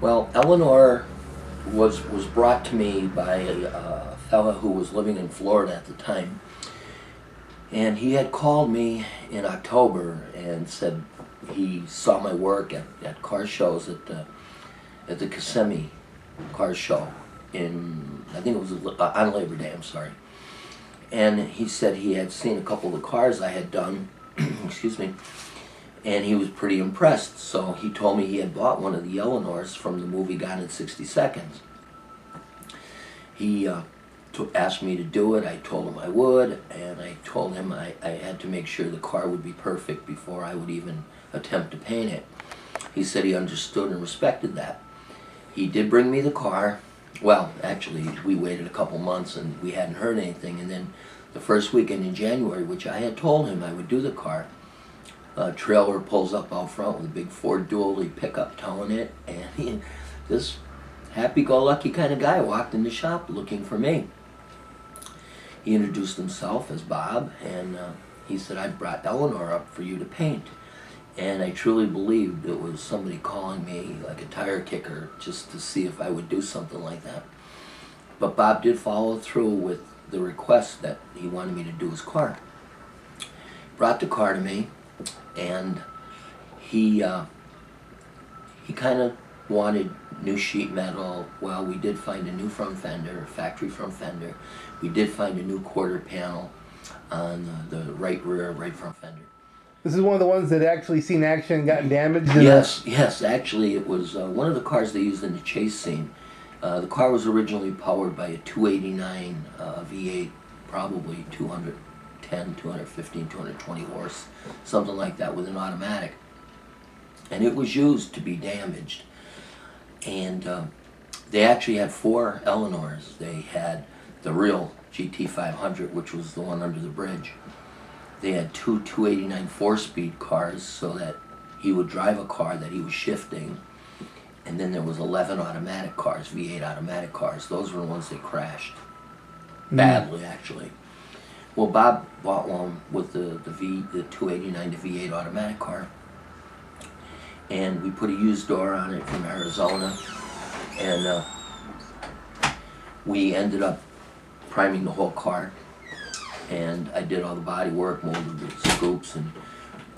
Well, Eleanore was brought to me by a fella who was living in Florida at the time, and he had called me in October and said he saw my work at car shows at the Kissimmee car show in, I think it was on Labor Day, I'm sorry. And he said he had seen a couple of the cars I had done, excuse me, and he was pretty impressed. So he told me he had bought one of the Eleanors from the movie Gone in 60 Seconds. He asked me to do it. I told him I would, and I told him I had to make sure the car would be perfect before I would even attempt to paint it. He said he understood and respected that. He did bring me the car. Well, actually, we waited a couple months and we hadn't heard anything, and then the first weekend in January, which I had told him I would do the car, a trailer pulls up out front with a big Ford dually pickup towing it, and this happy-go-lucky kind of guy walked in the shop looking for me. He introduced himself as Bob, and he said, "I brought Eleanor up for you to paint." And I truly believed it was somebody calling me like a tire kicker just to see if I would do something like that. But Bob did follow through with the request that he wanted me to do his car. Brought the car to me, and he kind of wanted new sheet metal. Well, we did find a new front fender, factory front fender. We did find a new quarter panel on the right rear, right front fender. This is one of the ones that actually seen action and gotten damaged? Yes, actually it was one of the cars they used in the chase scene. The car was originally powered by a 289 V8, probably 210, 215, 220 horse, something like that, with an automatic. And it was used to be damaged. And they actually had 4 Eleanors. They had the real GT500, which was the one under the bridge. They had 2 289 4-speed cars so that he would drive a car that he was shifting. And then there was 11 automatic cars, V8 automatic cars. Those were the ones that crashed. Badly, actually. Well, Bob bought one with the 289 to V8 automatic car. And we put a used door on it from Arizona. And we ended up priming the whole car. And I did all the body work, molded the scoops, and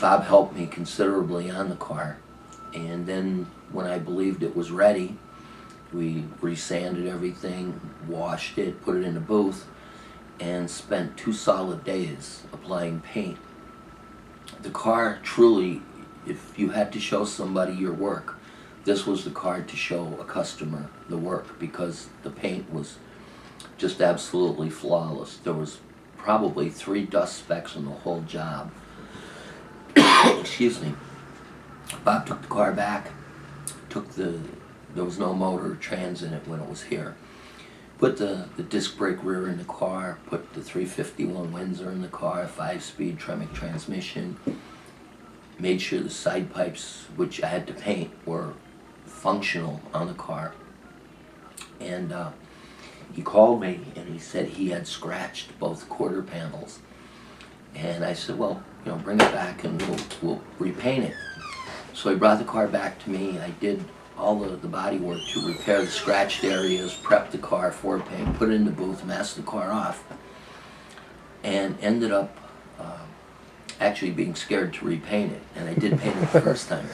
Bob helped me considerably on the car. And then when I believed it was ready, we resanded everything, washed it, put it in a booth, and spent 2 solid days applying paint. The car truly, if you had to show somebody your work, this was the car to show a customer the work, because the paint was just absolutely flawless. There was probably 3 dust specks on the whole job. Excuse me. Bob took the car back, there was no motor or trans in it when it was here. Put the disc brake rear in the car, put the 351 Windsor in the car, 5-speed Tremec transmission, made sure the side pipes, which I had to paint, were functional on the car. And he called me and he said he had scratched both quarter panels. And I said, well, bring it back and we'll repaint it. So he brought the car back to me. I did all the body work to repair the scratched areas, prep the car for paint, put it in the booth, mask the car off, and ended up actually being scared to repaint it. And I did paint it the first time.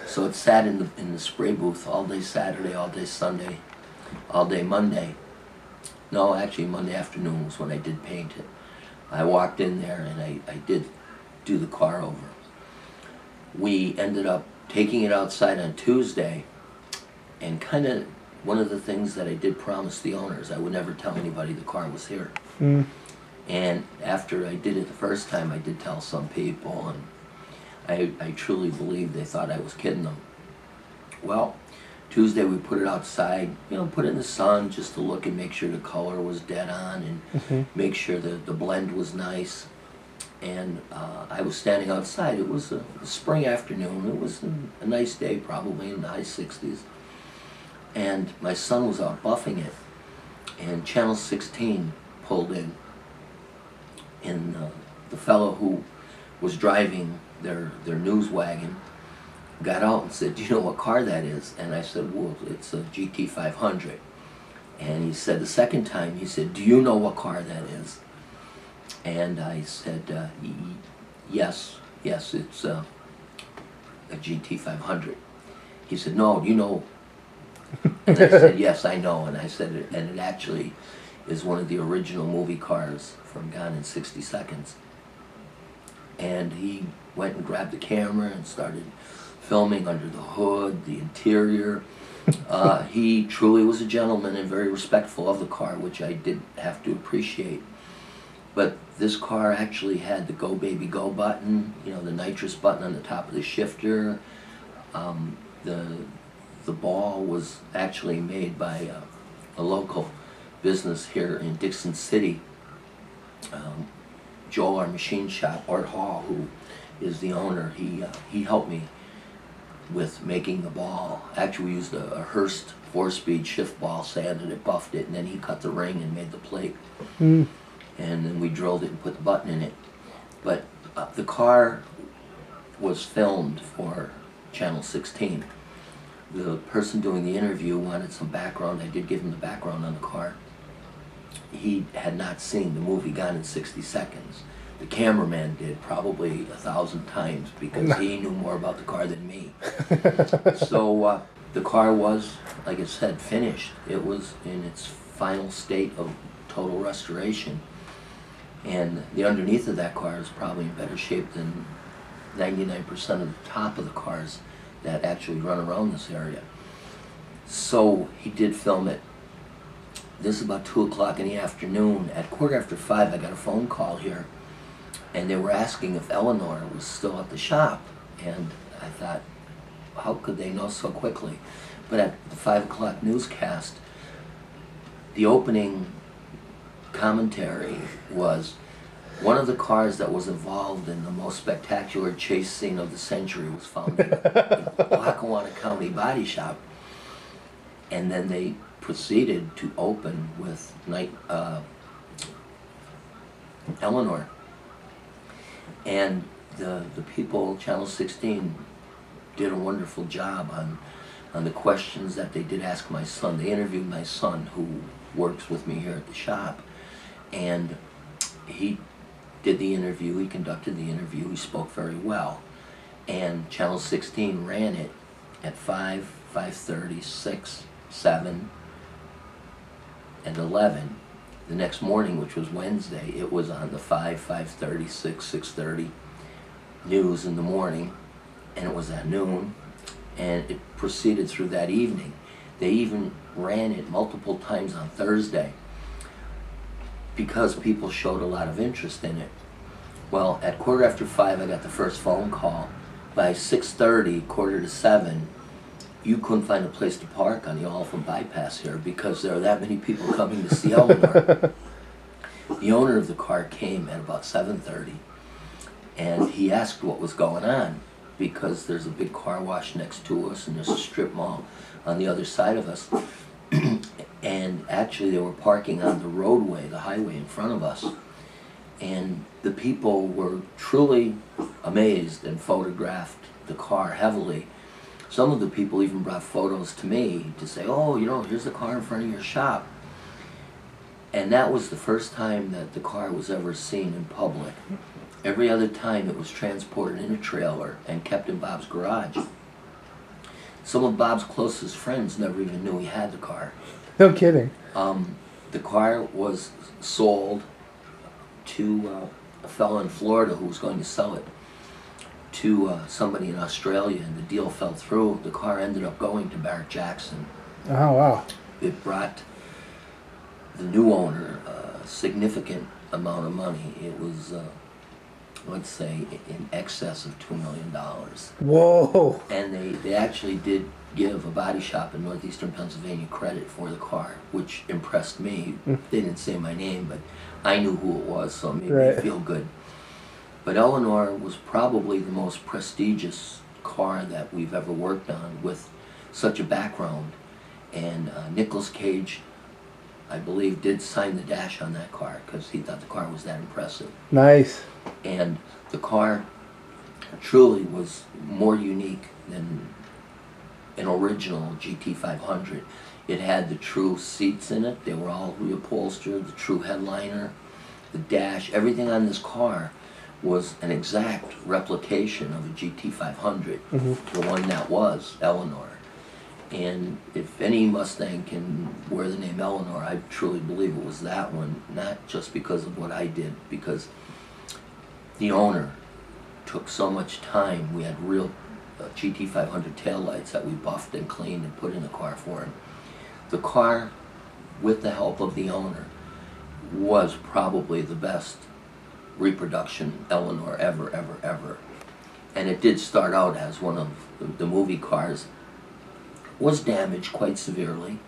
So it sat in the spray booth all day Saturday, all day Sunday, all day Monday. No, actually Monday afternoon was when I did paint it. I walked in there and I did do the car over. We ended up taking it outside on Tuesday, and kind of one of the things that I did promise the owners, I would never tell anybody the car was here. And after I did it the first time, I did tell some people, and I truly believed they thought I was kidding them. Well, Tuesday we put it outside, put it in the sun just to look and make sure the color was dead on, and make sure that the blend was nice. And I was standing outside. It was a spring afternoon. It was a nice day, probably in the high 60s. And my son was out buffing it, and Channel 16 pulled in. And the fellow who was driving their news wagon got out and said, "Do you know what car that is?" And I said, "Well, it's a GT500." And he said the second time, he said, "Do you know what car that is?" And I said, yes, it's a GT500. He said, "No, do you know?" And I said, "Yes, I know." And I said, and it actually is one of the original movie cars from Gone in 60 Seconds. And he went and grabbed the camera and started filming under the hood, the interior. He truly was a gentleman and very respectful of the car, which I did have to appreciate. But this car actually had the Go Baby Go button, you know, the nitrous button on the top of the shifter. The ball was actually made by a local business here in Dixon City. Joel, our machine shop, Art Hall, who is the owner, he helped me with making the ball. Actually, we used a Hurst 4-speed shift ball, sanded it, buffed it, and then he cut the ring and made the plate. And then we drilled it and put the button in it. But the car was filmed for Channel 16. The person doing the interview wanted some background. I did give him the background on the car. He had not seen the movie Gone in 60 Seconds. The cameraman did, probably 1,000 times, because he knew more about the car than me. So the car was, like I said, finished. It was in its final state of total restoration. And the underneath of that car is probably in better shape than 99% of the top of the cars that actually run around this area. So he did film it. This is about 2 o'clock in the afternoon. At 5:15, I got a phone call here, and they were asking if Eleanore was still at the shop. And I thought, how could they know so quickly? But at the 5 o'clock newscast, the opening commentary was, one of the cars that was involved in the most spectacular chase scene of the century was found in the Lackawanna County Body Shop. And then they proceeded to open with Eleanore. And the people, Channel 16, did a wonderful job on the questions that they did ask my son. They interviewed my son, who works with me here at the shop, and he did the interview, he conducted the interview, he spoke very well. And Channel 16 ran it at 5, 5:30, 6, 7, and 11. The next morning, which was Wednesday, it was on the 5, 5:30, 6, 6:30 news in the morning, and it was at noon, and it proceeded through that evening. They even ran it multiple times on Thursday because people showed a lot of interest in it. Well, at 5:15, I got the first phone call. By 6:30, 6:45, you couldn't find a place to park on the Oliphant bypass here because there are that many people coming to see Eleanore. The owner of the car came at about 7:30, and he asked what was going on, because there's a big car wash next to us and there's a strip mall on the other side of us. And actually they were parking on the roadway, the highway in front of us. And the people were truly amazed and photographed the car heavily. Some of the people even brought photos to me to say, "Oh, you know, here's the car in front of your shop." And that was the first time that the car was ever seen in public. Every other time it was transported in a trailer and kept in Bob's garage. Some of Bob's closest friends never even knew he had the car. No kidding. The car was sold to a fellow in Florida who was going to sell it to somebody in Australia, and the deal fell through. The car ended up going to Barrett Jackson. Oh, wow. It brought the new owner a significant amount of money. It was, let's say, in excess of $2 million. Whoa. And they actually did give a body shop in northeastern Pennsylvania credit for the car, which impressed me. They didn't say my name, but I knew who it was, so it made me feel good. But Eleanore was probably the most prestigious car that we've ever worked on, with such a background. And Nicolas Cage, I believe, did sign the dash on that car because he thought the car was that impressive. Nice. And the car truly was more unique than an original GT500. It had the true seats in it. They were all reupholstered, the true headliner, the dash, everything on this car was an exact replication of a GT500, the one that was Eleanore. And if any Mustang can wear the name Eleanore, I truly believe it was that one, not just because of what I did, because the owner took so much time. We had real GT500 taillights that we buffed and cleaned and put in the car for him. The car, with the help of the owner, was probably the best reproduction Eleanore ever. And it did start out as one of the movie cars. Was damaged quite severely,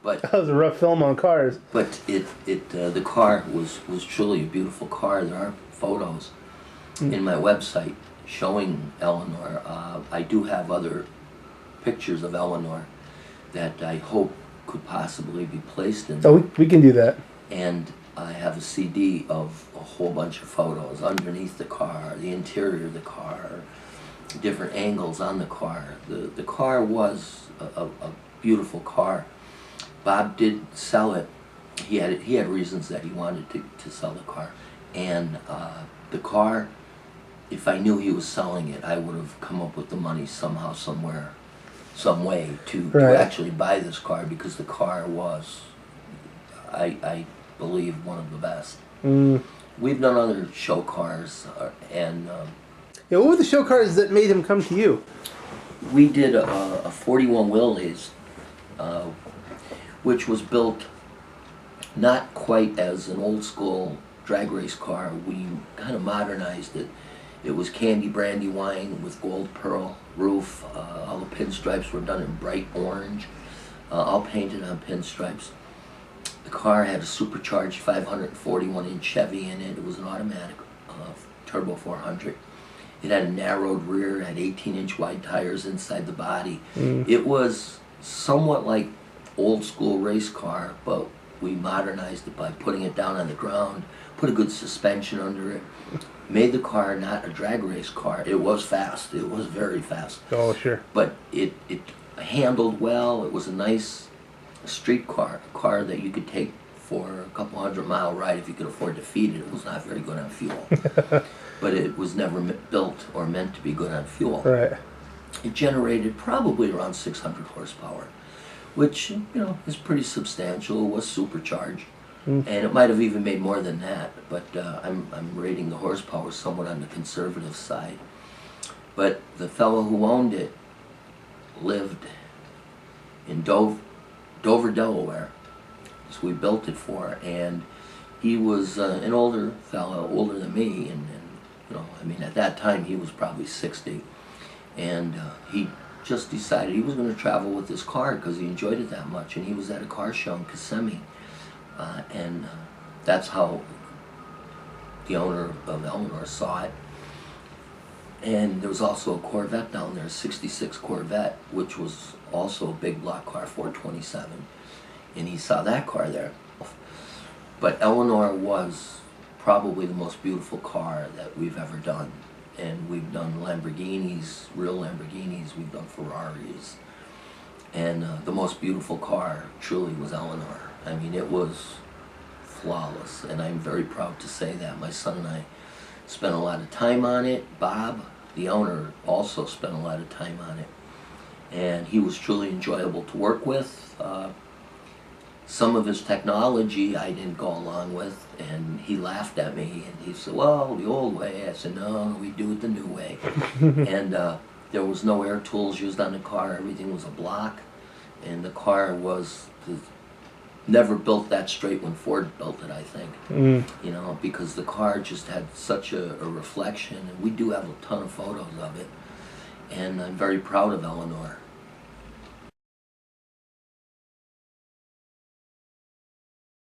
but That was a rough film on cars. but the car was truly a beautiful car. There are photos in my website showing Eleanore. I do have other pictures of Eleanore that I hope could possibly be placed in. Oh, we can do that. And I have a CD of a whole bunch of photos underneath the car, the interior of the car, different angles on the car. The car was a beautiful car. Bob did sell it. He had reasons that he wanted to sell the car. And the car, if I knew he was selling it, I would have come up with the money somehow, somewhere, some way to Right. actually buy this car, because the car was, I believe, one of the best. We've done other show cars, and Yeah, what were the show cars that made him come to you? we did a 41 Willys, which was built not quite as an old school drag race car. We kind of modernized it. It was candy brandy wine with gold pearl roof. All the pinstripes were done in bright orange, all painted on pinstripes. The car had a supercharged 541-inch Chevy in it. It was an automatic turbo 400. It had a narrowed rear, had 18-inch wide tires inside the body. It was somewhat like old school race car, but we modernized it by putting it down on the ground, put a good suspension under it, made the car not a drag race car. It was fast. It was very fast. Oh, sure. But it handled well. It was a nice street car, a car that you could take for a couple 100-mile ride if you could afford to feed it. It was not very good on fuel. But it was never built or meant to be good on fuel. Right. It generated probably around 600 horsepower, which, is pretty substantial. It was supercharged. And it might have even made more than that, but I'm rating the horsepower somewhat on the conservative side. But the fellow who owned it lived in Dover, Delaware. So we built it for, and he was an older fellow, older than me, and at that time he was probably 60, and he just decided he was going to travel with his car because he enjoyed it that much, and he was at a car show in Kissimmee, and that's how the owner of Eleanore saw it. And there was also a Corvette down there, a 66 Corvette, which was also a big block car, 427, and he saw that car there. But Eleanore was probably the most beautiful car that we've ever done. And we've done Lamborghinis, real Lamborghinis, we've done Ferraris. And the most beautiful car truly was Eleanore. I mean, it was flawless, and I'm very proud to say that. My son and I spent a lot of time on it. Bob, the owner, also spent a lot of time on it. And he was truly enjoyable to work with. Some of his technology I didn't go along with, and he laughed at me, and he said, well, the old way. I said, no, we do it the new way. And there was no air tools used on the car. Everything was a block, and the car was never built that straight when Ford built it, I think. Because the car just had such a reflection, and we do have a ton of photos of it. And I'm very proud of Eleanore.